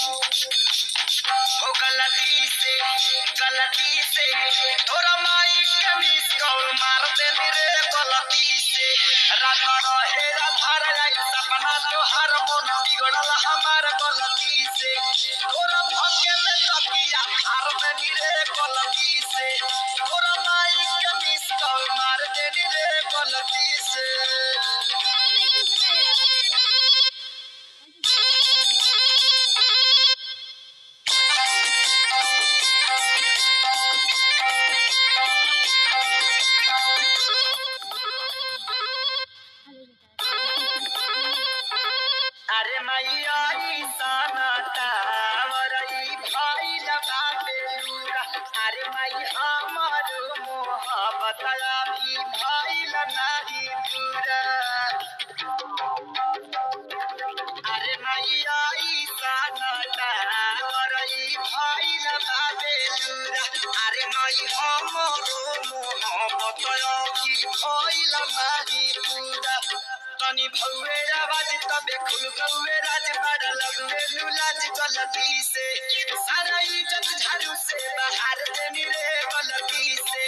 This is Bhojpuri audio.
हो गलती से तोरा माई के मिस कॉल मार दे रे गलती से रात रहे आधार आई सपना तोहार मन बिगड़ल हमार गलती से तोरा भके में तकिया मार दे रे गलती से तोरा माई के मिस कॉल मार दे रे गलती से अरे मैया भाई लगा बेलूरा अरे माई हमार मोहब्बत अभी भाई लगी पूरा अरे मैया भाई लगा बेलूरा अरे माई हमार मोहब्बत अभी भाई लगी पूरा तनी भौवे आवाज तबे खुल गौवे राज बड़ा लगवे नुलाज गलती से सारा इज्जत झाड़ू से बाहर देनी रे गलती से